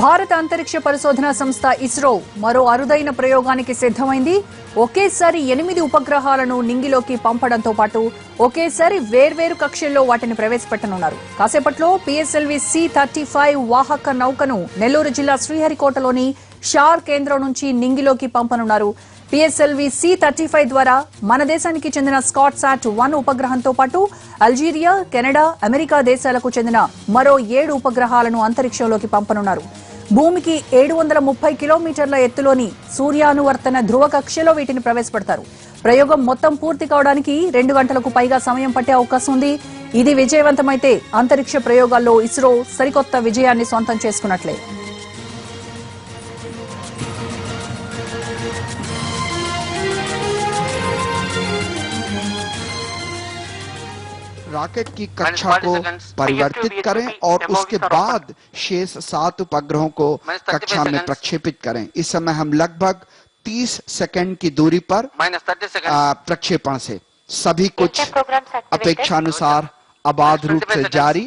భారత అంతరిక్ష పరిశోధన సంస్థ ఇస్రో మరో అరుదైన ప్రయోగానికి సిద్ధమైంది. ఒకేసారి 8 ఉపగ్రహాలను నింగిలోకి పంపడంతో పాటు ఒకేసారి వేర్వేరు కక్షల్లో వాటిని ప్రవేశపెట్టనున్నారు. కాసేపట్లో PSLV C-35 వాహక నౌకను నెల్లూరు జిల్లా శ్రీహరికోటలోని షార్ కేంద్రం నుంచి నింగిలోకి పంపనున్నారు. PSLV C-35 ద్వారా మన దేశానికి చెందిన ScotSat-1 ఉపగ్రహంతో పాటు అల్జీరియా, కెనడా, అమెరికా దేశాలకు చెందిన మరో 7 ఉపగ్రహాలను అంతరిక్షంలోకి పంపనున్నారు. భూమికి 730 కిలోమీటర్ల ఎత్తులోని సూర్యానువర్తన ధ్రువ కక్షలో వీటిని ప్రవేశపెడతారు. ప్రయోగం మొత్తం పూర్తి కావడానికి 2 గంటలకు పైగా సమయం పట్టే అవకాశం ఉంది. ఇది విజయవంతమైతే అంతరిక్ష ప్రయోగాల్లో ఇస్రో సరికొత్త విజయాన్ని సొంతం చేసుకున్నట్లే. रॉकेट की कक्षा को परिवर्तित करें और उसके बाद शेष 7 उपग्रहों को कक्षा में प्रक्षेपित करें. इस समय हम लगभग 30 सेकंड की दूरी पर प्रक्षेपण से सभी कुछ अपेक्षानुसार आबाद रूप से जारी.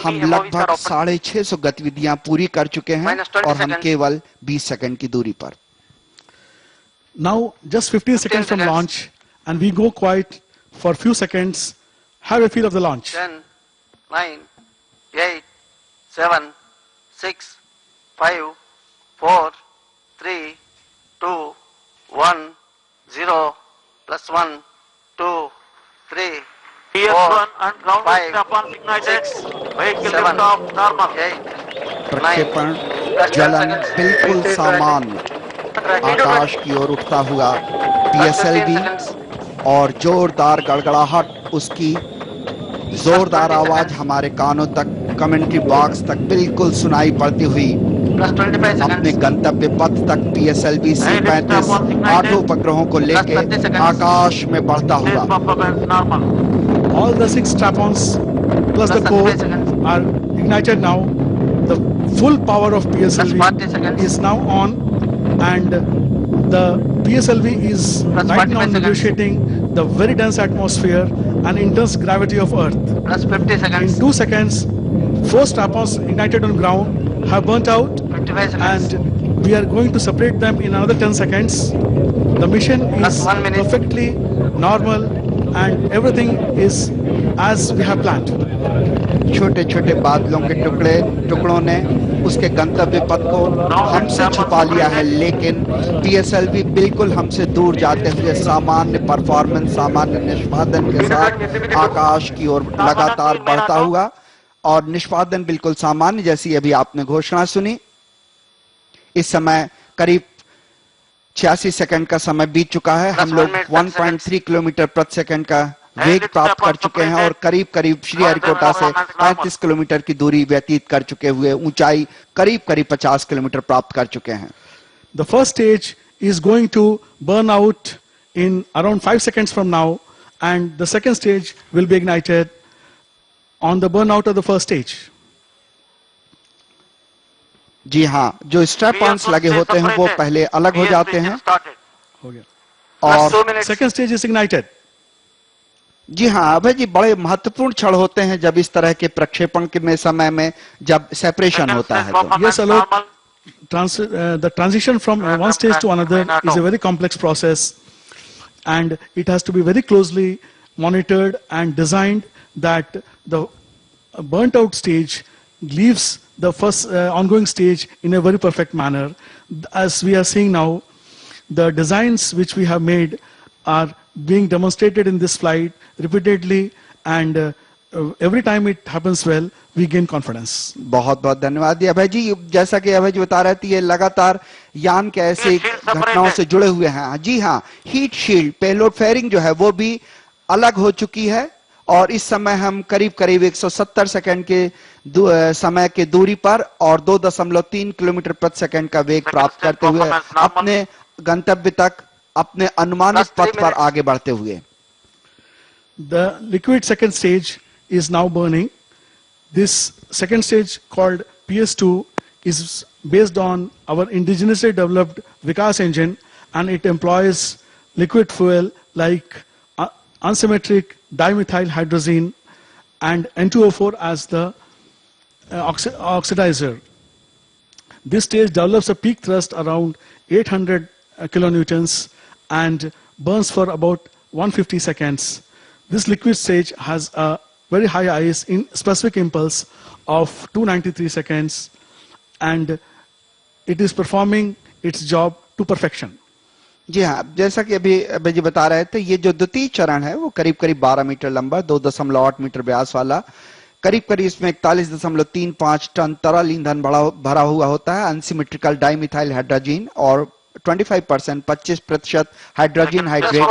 हम लगभग 650 गतिविधियां पूरी कर चुके हैं और हम केवल 20 सेकंड की दूरी पर. Now just 15 seconds from launch and we go quiet for few seconds. Have a feel of the launch. 10, 9, 8, 7, 6, 5, 4, 3, 2, 1, 0, plus 1, 2, 3, 4, and ground 5, 6, 7, 8, प्रक्षेपण जलन बिल्कुल सामान्य आकाश की ओर उठता हुआ PSLV और जोरदार गड़गड़ाहट, उसकी जोरदार आवाज हमारे कानों तक, कमेंट्री बॉक्स तक बिल्कुल सुनाई पड़ती हुई अपने गंतव्य पथ तक PSLV C-35 8 उपग्रहों को लेकर आकाश में बढ़ता हुआ. All the 6 strap-ons plus the core are ignited now. The full power of PSLV is now on, and the PSLV is right now negotiating the very dense atmosphere and intense gravity of Earth. plus 50 seconds. In 2 seconds, 4 strap-ons ignited on ground have burnt out, 55 seconds. and we are going to separate them in another 10 seconds. The mission Plus is 1 minute. perfectly normal and everything is as we have planned. छोटे छोटे बादलों के टुकड़ों ने उसके गंतव्य पथ को हमसे छुपा लिया है, लेकिन PSLV बिल्कुल हमसे दूर जाते हुए सामान्य परफॉर्मेंस, सामान्य निष्पादन के साथ आकाश की ओर लगातार बढ़ता हुआ, और निष्पादन बिल्कुल सामान्य जैसी अभी आपने घोषणा सुनी. इस समय करीब 86 सेकंड का समय बीत चुका है. हम लोग 1.3 किलोमीटर प्रति सेकंड का वेग प्राप्त कर चुके हैं और करीब करीब श्रीहरिकोटा से 35 किलोमीटर की दूरी व्यतीत कर चुके हुए ऊंचाई करीब करीब 50 किलोमीटर प्राप्त कर चुके हैं. The first stage is going to burn out in around 5 seconds from now, and the second stage will be ignited on the burnout of the first stage. जी हाँ, जो स्ट्रैप-ऑन्स लगे होते हैं वो पहले अलग हो जाते हैं. हो गया. और Second stage is ignited. जी हाँ अभय जी, बड़े महत्वपूर्ण क्षण होते हैं जब इस तरह के प्रक्षेपण के में समय में जब सेपरेशन होता है. तो Yes, Alok, the transition from one stage to another is a very complex process, and it has to be very closely monitored and designed that the burnt out stage leaves the first ongoing stage in a very perfect manner. As we are seeing now, the designs which we have made are being demonstrated in this flight repeatedly, and every time it happens well, we gain confidence. बहुत बहुत धन्यवाद अभय जी. जैसा कि अभय जी बता रहे थे, ये लगातार यान के ऐसे घटनाओं से जुड़े हुए हैं. जी हाँ, हीट शील्ड पेलोड फेयरिंग जो है वो भी अलग हो चुकी है, और इस समय हम करीब करीब 170 सेकंड के समय के दूरी पर और 2.3 किलोमीटर प्रति सेकंड का वेग प्राप्त करते हुए अपने गंतव्य तक अपने अनुमानित पथ पर आगे बढ़ते हुए. The liquid second stage is now burning. This second stage, called PS2, is based on our indigenously developed Vikas engine, and it employs liquid fuel like unsymmetric dimethyl hydrazine and N2O4 as the oxidizer. This stage develops a peak thrust around 800 kilonewtons and burns for about 150 seconds. This liquid stage has a very high ice in specific impulse of 293 seconds and it is performing its job to perfection. जी हाँ, जैसा कि अभी अभय जी बता रहे थे, ये जो द्वितीय चरण है वो करीब करीब 12 मीटर लंबा, 2.8 मीटर व्यास वाला, करीब करीब इसमें 41.35 टन तरल ईंधन भरा हुआ होता है, अनसिमेट्रिकल डाइमिथाइल हाइड्रोजन और 25% हाइड्रोजन हाइड्रेट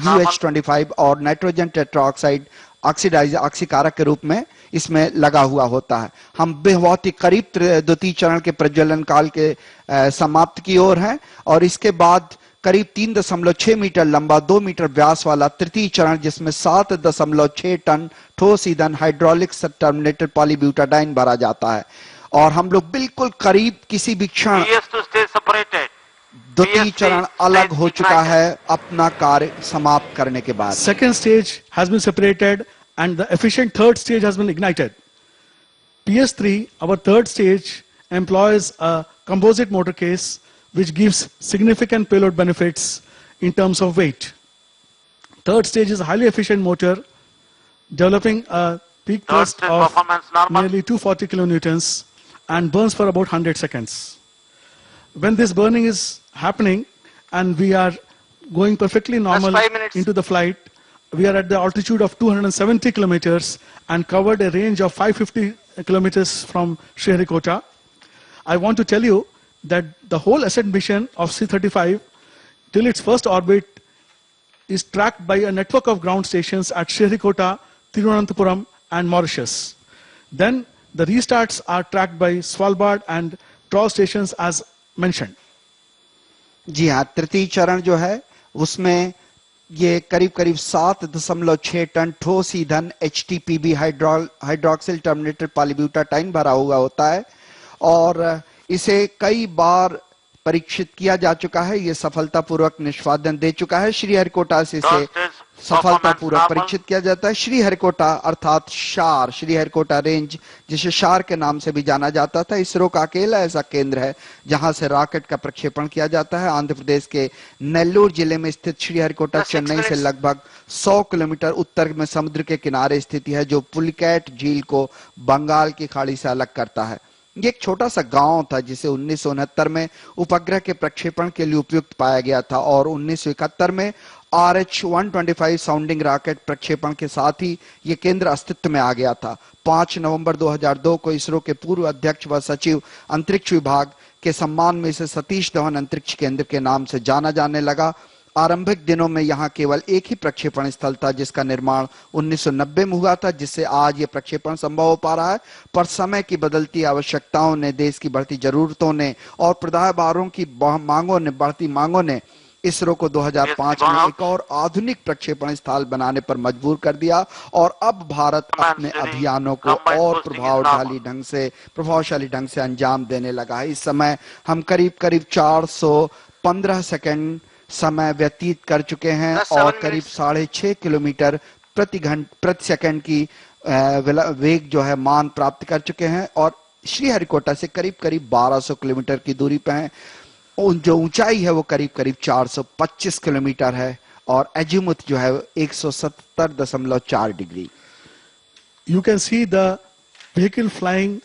UH25 और नाइट्रोजन टेट्राऑक्साइड ऑक्सीकारक के रूप में इसमें लगा हुआ होता है। हम बहुत ही करीब द्वितीय चरण के प्रज्वलन काल के समाप्त की ओर हैं और इसके बाद करीब 3.6 मीटर लंबा 2 मीटर व्यास वाला तृतीय चरण, जिसमें 7.6 टन ठोस ईंधन हाइड्रोलिक टर्मिनेटेड पॉलीब्यूटाडाइन भरा जाता है और हम लोग बिल्कुल करीब किसी भी क्षण द्वितीय चरण अलग हो चुका है अपना कार्य समाप्त करने के बाद। Second stage has been separated and the efficient third stage has been ignited. PS3, our third stage, employs a composite motor case which gives significant payload benefits in terms of weight. Third stage is a highly efficient motor developing a peak thrust of nearly 240 kilonewtons and burns for about 100 seconds. When this burning is happening and we are going perfectly normal into the flight, we are at the altitude of 270 kilometers and covered a range of 550 kilometers from Sriharikota. I want to tell you that the whole ascent mission of C-35 till its first orbit is tracked by a network of ground stations at Sriharikota, Thiruvananthapuram and Mauritius. Then the restarts are tracked by Svalbard and TRAW stations as mentioned. जी हाँ, तृतीय चरण जो है उसमें ये करीब करीब 7.6 ton ठोस ईंधन HTPB हाइड्रोक्सिल टर्मिनेटेड पॉलीब्यूटाडाइन भरा हुआ होता है और इसे कई बार परीक्षित किया जा चुका है। ये सफलतापूर्वक निष्पादन दे चुका है। श्रीहरिकोटा से इसे सफलतापूर्वक परीक्षित किया जाता है। श्रीहरिकोटा अर्थात शार, श्रीहरिकोटा रेंज, जिसे शार के नाम से भी जाना जाता था, इसरो का अकेला ऐसा केंद्र है जहां से रॉकेट का प्रक्षेपण किया जाता है। आंध्र प्रदेश के नेल्लूर जिले में स्थित श्रीहरिकोटा चेन्नई से लगभग 100 किलोमीटर उत्तर में समुद्र के किनारे स्थित है, जो पुलिकैट झील को बंगाल की खाड़ी से अलग करता है। ये एक छोटा सा गांव था जिसे 1969 में उपग्रह के प्रक्षेपण के लिए उपयुक्त पाया गया था और 1971 में RH-125 साउंडिंग रॉकेट प्रक्षेपण के साथ ही ये केंद्र अस्तित्व में आ गया था। 5 नवंबर 2002 को इसरो के पूर्व अध्यक्ष व सचिव अंतरिक्ष विभाग के सम्मान में इसे सतीश धवन अंतरिक्ष केंद्र के नाम से जाना जाने लगा। आरंभिक दिनों में यहाँ केवल एक ही प्रक्षेपण स्थल था जिसका निर्माण 1990 में हुआ था, जिससे आज ये प्रक्षेपण संभव हो पा रहा है। पर समय की बदलती आवश्यकताओं ने, देश की बढ़ती जरूरतों ने और पैदावारों की बढ़ती मांगों ने इसरो को 2005 में एक और आधुनिक प्रक्षेपण स्थल बनाने पर मजबूर कर दिया और अब भारत अपने अभियानों को और प्रभावशाली ढंग से अंजाम देने लगा है। इस समय हम करीब करीब 415 सेकंड समय व्यतीत कर चुके हैं और करीब 6.5 किलोमीटर प्रति सेकंड की वेग जो है मान प्राप्त कर चुके हैं और श्रीहरिकोटा से करीब करीब 1200 किलोमीटर की दूरी पे हैं। जो ऊंचाई है वो करीब करीब 425 किलोमीटर है और एजीमुथ जो है 170.4 degree. You can see the vehicle flying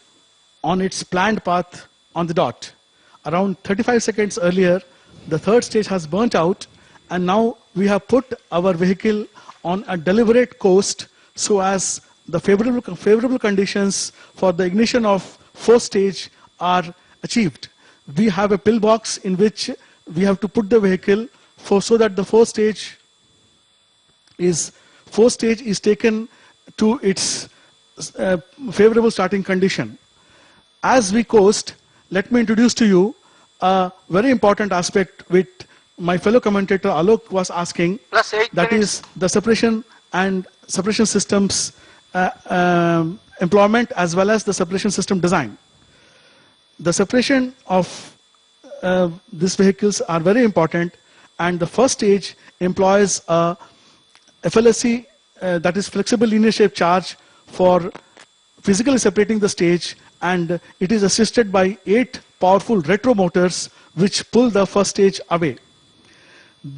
on its planned path on the dot. Around 35 seconds earlier, the third stage has burnt out and now we have put our vehicle on a deliberate course so as the favorable conditions for the ignition of fourth stage are achieved. We have a pillbox in which we have to put the vehicle so that the fourth stage is taken to its favorable starting condition. As we coast, let me introduce to you a very important aspect which my fellow commentator Alok was asking, that is the separation and separation systems employment as well as the separation system design. The separation of these vehicles are very important and the first stage employs a FLSC that is flexible linear shape charge for physically separating the stage and it is assisted by 8 powerful retro motors which pull the first stage away.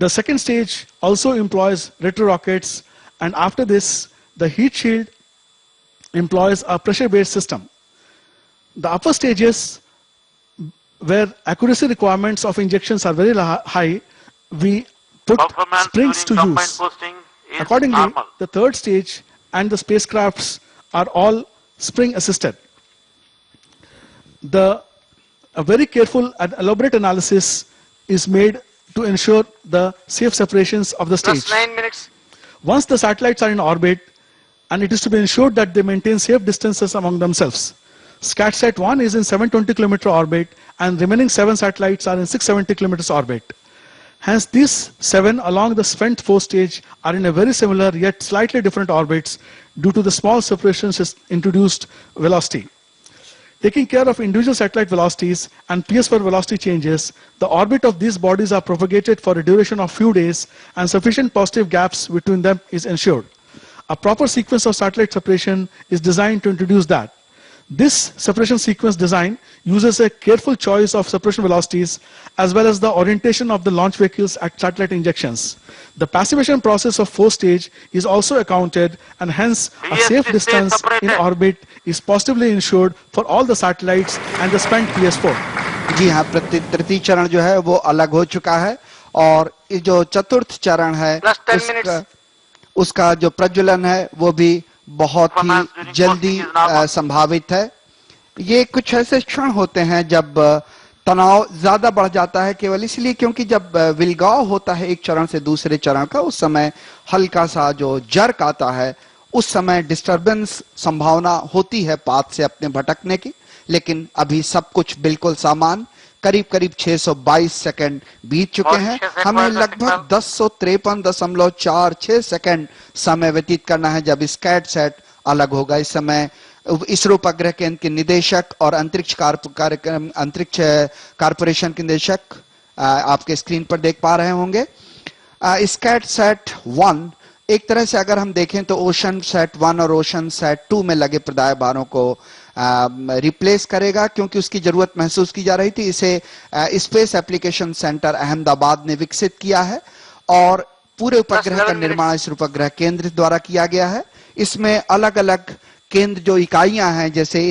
The second stage also employs retro rockets, and after this, the heat shield employs a pressure-based system. The upper stages, where accuracy requirements of injections are very high, we put Performance springs to during combined use. posting is Accordingly, normal. the third stage and the spacecrafts are all spring assisted. A very careful and elaborate analysis is made to ensure the safe separations of the stage. Just 9 minutes. Once the satellites are in orbit, and it is to be ensured that they maintain safe distances among themselves. SCATSat 1 is in 720 km orbit, and remaining 7 satellites are in 670 km orbit. Hence, these 7 along the spent 4 stage are in a very similar yet slightly different orbits due to the small separations introduced velocity. Taking care of individual satellite velocities and PS4 velocity changes, the orbit of these bodies are propagated for a duration of few days, and sufficient positive gaps between them is ensured. A proper sequence of satellite separation is designed to introduce that. This separation sequence design uses a careful choice of separation velocities as well as the orientation of the launch vehicles at satellite injections. The passivation process of 4 stage is also accounted, and hence a safe distance in orbit is positively ensured for all the satellites and the spent PS4. जी हाँ, तृतीय चरण जो है वो अलग हो चुका है, और ये जो चतुर्थ चरण है Plus 10 minutes. उसका जो प्रज्वलन है वो भी बहुत ही जल्दी संभावित है। ये कुछ ऐसे क्षण होते हैं जब तनाव ज्यादा बढ़ जाता है, केवल इसलिए क्योंकि जब विलगाव होता है एक चरण से दूसरे चरण का, उस समय हल्का सा जो जर्क आता है, उस समय डिस्टरबेंस संभावना होती है पाथ से अपने भटकने की, लेकिन अभी सब कुछ बिल्कुल सामान। करीब करीब 622 सेकंड बीत चुके हैं। हमें लगभग 1053.46 सेकंड समय व्यतीत करना है जब स्कैटसैट अलग होगा। इस समय इसरो उपग्रह केंद्र के निदेशक और अंतरिक्ष कारपोरेशन के निदेशक आपके स्क्रीन पर देख पा रहे होंगे। स्कैटसैट 1 एक तरह से अगर हम देखें तो ओशन सेट 1 और ओशन सेट 2 में लगे प्रदाय भारों को रिप्लेस करेगा, क्योंकि उसकी जरूरत महसूस की जा रही थी। इसे स्पेस एप्लीकेशन सेंटर अहमदाबाद ने विकसित किया है, और पूरे उपग्रह का निर्माण इस उपग्रह केंद्र द्वारा किया गया है। इसमें अलग अलग केंद्र जो इकाइयां हैं, जैसे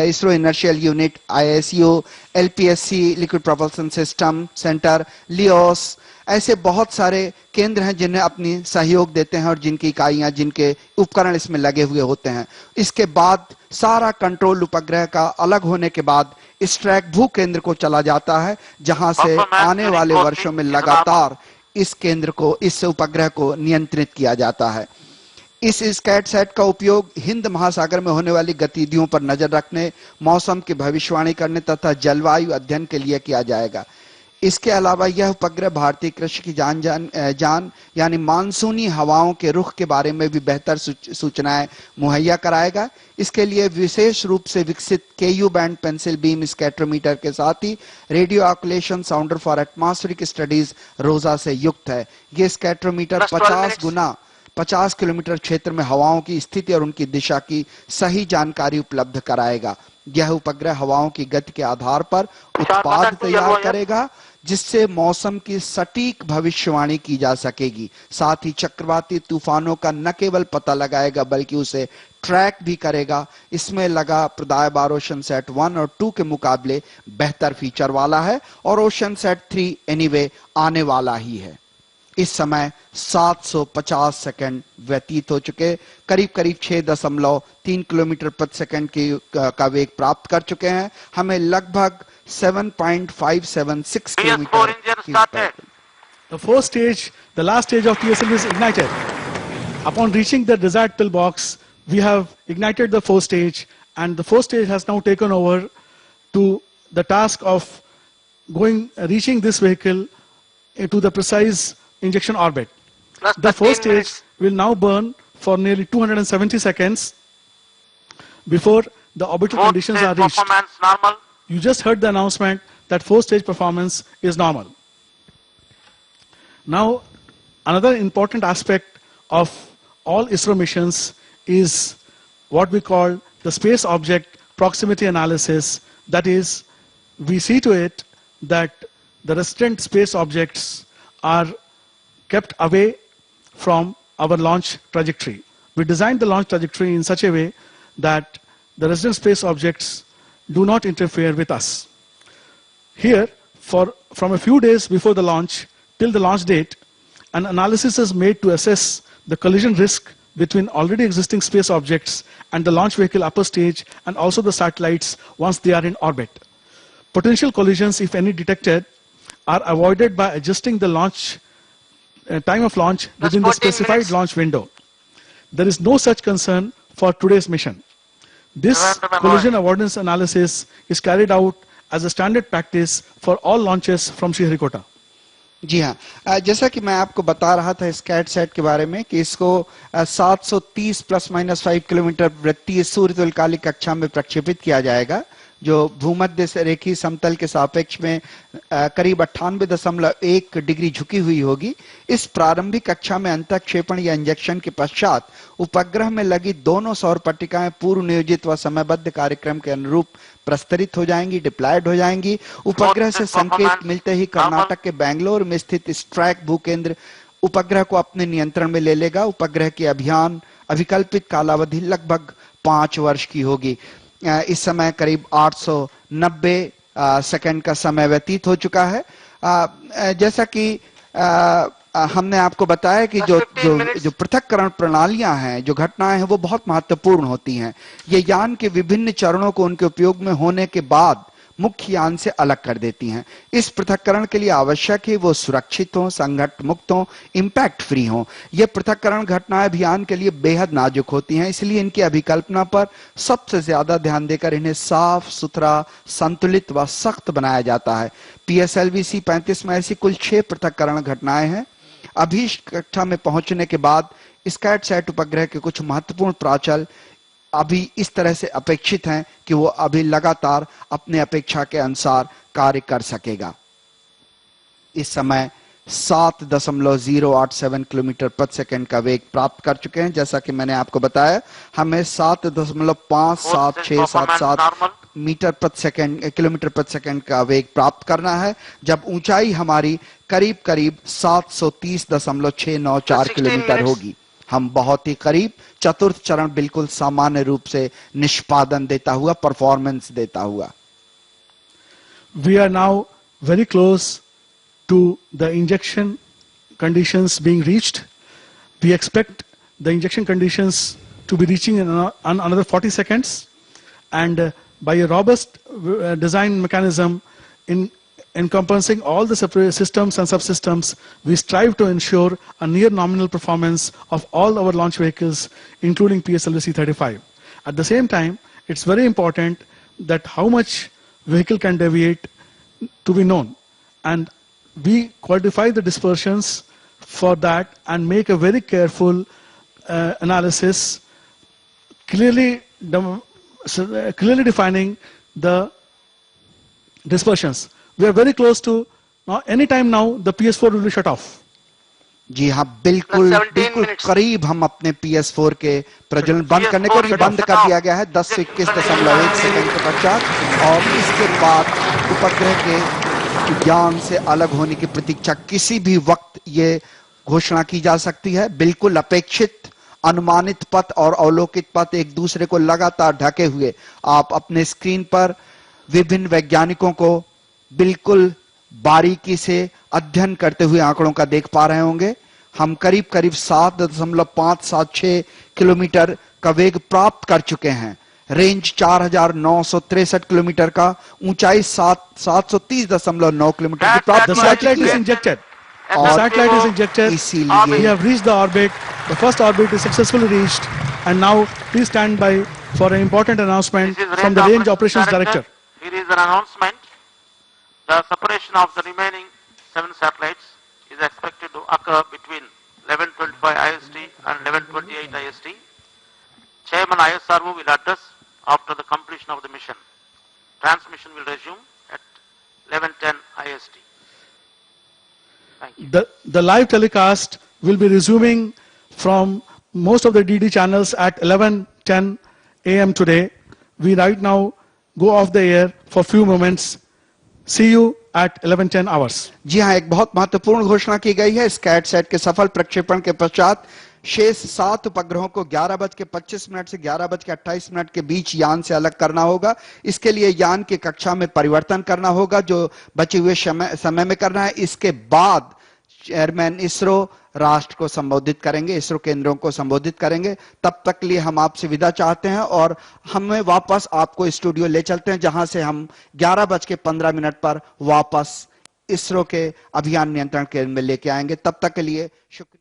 ISRO inertial unit, ISRO, LPSC liquid propulsion system centre, Leos, ऐसे बहुत सारे केंद्र हैं जिन्हें अपनी सहयोग देते हैं और जिनकी इकाइयां, जिनके उपकरण इसमें लगे हुए होते हैं। इसके बाद सारा कंट्रोल उपग्रह का अलग होने के बाद इस ट्रैक भू केंद्र को चला जाता है, जहां से आने वाले वर्षों में लगातार इस केंद्र को, इस उपग्रह को नियंत्रित किया जाता है। इस स्कैटसैट का उपयोग हिंद महासागर में होने वाली गतिविधियों पर नजर रखने, मौसम की भविष्यवाणी करने तथा जलवायु अध्ययन के लिए किया जाएगा। इसके अलावा यह उपग्रह भारतीय कृषि की जान यानी मानसूनी हवाओं के रुख के बारे में भी बेहतर सूचनाएं मुहैया कराएगा। इसके लिए विशेष रूप से विकसित KU band pencil beam scatterometer के साथ ही radio occultation sounder for atmospheric studies ROSA से युक्त है। ये स्कैटरोमीटर 50 किलोमीटर क्षेत्र में हवाओं की स्थिति और उनकी दिशा की सही जानकारी उपलब्ध कराएगा। यह उपग्रह हवाओं की गति के आधार पर उत्पाद तैयार करेगा, जिससे मौसम की सटीक भविष्यवाणी की जा सकेगी। साथ ही चक्रवाती तूफानों का न केवल पता लगाएगा बल्कि उसे ट्रैक भी करेगा। इसमें लगा प्रदाय बार ओशन सेट 1 और 2 के मुकाबले बेहतर फीचर वाला है, और ओशन सेट 3 एनीवे आने वाला ही है। इस समय 750 सेकंड व्यतीत हो चुके, करीब करीब 6.3 किलोमीटर प्रति सेकंड का वेग प्राप्त कर चुके हैं। हमें लगभग 7.576 kilometre. The fourth stage, the last stage of PSLV is ignited. Upon reaching the desired pillbox, we have ignited the fourth stage, and the fourth stage has now taken over to the task of reaching this vehicle to the precise injection orbit. The fourth stage will now burn for nearly 270 seconds before the orbital conditions are reached. You just heard the announcement that fourth stage performance is normal. Now, another important aspect of all ISRO missions is what we call the space object proximity analysis. That is, we see to it that the resident space objects are kept away from our launch trajectory. We designed the launch trajectory in such a way that the resident space objects do not interfere with us. Here, from a few days before the launch till the launch date, an analysis is made to assess the collision risk between already existing space objects and the launch vehicle upper stage and also the satellites once they are in orbit. Potential collisions, if any detected, are avoided by adjusting the launch time of launch within the 14 specified minutes. launch window. There is no such concern for today's mission. This November, collision avoidance analysis is carried out as a standard practice for all launches from Sriharikota. जी हाँ, जैसा कि मैं आपको बता रहा था स्कैट set के बारे में कि इसको 730 प्लस माइनस 5 किलोमीटर वृत्तीय सूर्यतुल्यकालिक कक्षा में प्रक्षेपित किया जाएगा, जो भूमध्य से रेखीय समतल के सापेक्ष में करीब 98.1 डिग्री झुकी हुई होगी। इस प्रारंभिक कक्षा में अंतःक्षेपण या इंजेक्शन के पश्चात उपग्रह में लगी दोनों सौर पट्टिकाएं पूर्व नियोजित व समयबद्ध कार्यक्रम के अनुरूप प्रस्तरित हो जाएंगी, डिप्लॉयड हो जाएंगी। उपग्रह से संकेत मिलते ही कर्नाटक के बेंगलोर में स्थित स्ट्राइक भूकेंद्र उपग्रह को अपने नियंत्रण में ले लेगा। उपग्रह की अभियान अभिकल्पित कालावधि लगभग 5 वर्ष की होगी। इस समय करीब 890 सेकंड का समय व्यतीत हो चुका है। जैसा कि हमने आपको बताया कि जो पृथक्करण प्रणालियां हैं, जो घटनाएं हैं, वो बहुत महत्वपूर्ण होती हैं। ये यान के विभिन्न चरणों को उनके उपयोग में होने के बाद मुख्य यान से अलग कर देती हैं। इस पृथक्करण के लिए आवश्यक है वो सुरक्षित हों, संघट मुक्त हों, इंपैक्ट फ्री हों। ये पृथक्करण घटनाएं अभियान के लिए बेहद नाजुक होती हैं, इसलिए इनकी अभिकल्पना पर सबसे ज्यादा ध्यान देकर इन्हें साफ सुथरा, संतुलित व सख्त बनाया जाता है। PSLV C-35 में ऐसी कुल 6 पृथक्करण घटनाएं हैं। अभीष्ट कक्षा में पहुंचने के बाद स्कैट सेट उपग्रह के कुछ महत्वपूर्ण प्राचल अभी इस तरह से अपेक्षित हैं कि वो अभी लगातार अपने अपेक्षा के अनुसार कार्य कर सकेगा। इस समय 7.087 किलोमीटर प्रति सेकंड का वेग प्राप्त कर चुके हैं। जैसा कि मैंने आपको बताया, हमें 7.57677 मीटर प्रति सेकंड किलोमीटर प्रति सेकंड का वेग प्राप्त करना है, जब ऊंचाई हमारी करीब करीब 730.694 किलोमीटर होगी। हम बहुत ही करीब, चतुर्थ चरण बिल्कुल सामान्य रूप से निष्पादन देता हुआ, परफॉर्मेंस देता हुआ। We are now very close to the injection conditions being reached. We expect the injection conditions to be reaching in another 40 seconds, and by a robust design mechanism encompassing all the separate systems and subsystems, we strive to ensure a near nominal performance of all our launch vehicles, including PSLV C-35. At the same time, it's very important that how much vehicle can deviate to be known, and we quantify the dispersions for that and make a very careful analysis, clearly defining the dispersions. We are very close to now. Any time now, the PS4 will be shut off. जी हाँ, बिल्कुल करीब हम अपने PS4 के प्रज्वलन बंद करने को बंद कर दिया गया है 10 से 21.1 सेकंड के पश्चात, और इसके बाद उपग्रह के ज्ञान से अलग होने की प्रतीक्षा किसी भी वक्त ये घोषणा की जा सकती है। बिल्कुल अपेक्षित अनुमानित पथ और अवलोकित पथ एक दूसरे को लगातार ढके हुए आप अपने स्क्रीन पर विभिन्न वैज्ञानिकों को बिल्कुल बारीकी से अध्ययन करते हुए आंकड़ों का देख पा रहे होंगे। हम करीब करीब 7.576 किलोमीटर का वेग प्राप्त कर चुके हैं। रेंज 4963 किलोमीटर का, ऊंचाई 730.9 किलोमीटर की प्राप्त। The satellite is injected. The satellite is injected. We have reached the orbit. The first orbit is successfully reached, and now please stand by for an important announcement from the Range Operations Director. Here is an announcement. The separation of the remaining 7 satellites is expected to occur between 11:25 IST and 11:28 IST. Chairman ISRO will address after the completion of the mission. Transmission will resume at 11:10 IST. Thank you. The live telecast will be resuming from most of the DD channels at 11:10 a.m. today. We right now go off the air for few moments. See you at 11:10 hours. जी हाँ, एक बहुत महत्वपूर्ण घोषणा की गई है। स्कैट set के सफल प्रक्षेपण के पश्चात शेष 7 उपग्रहों को 11:25 से 11:28 के बीच यान से अलग करना होगा। इसके लिए यान की कक्षा में परिवर्तन करना होगा, जो बचे हुए समय में करना है। इसके बाद चेयरमैन इसरो राष्ट्र को संबोधित करेंगे, इसरो केंद्रों को संबोधित करेंगे। तब तक के लिए हम आपसे विदा चाहते हैं और हमें वापस आपको स्टूडियो ले चलते हैं, जहां से हम 11:15 पर वापस इसरो के अभियान नियंत्रण केंद्र में लेके आएंगे। तब तक के लिए शुक्रिया।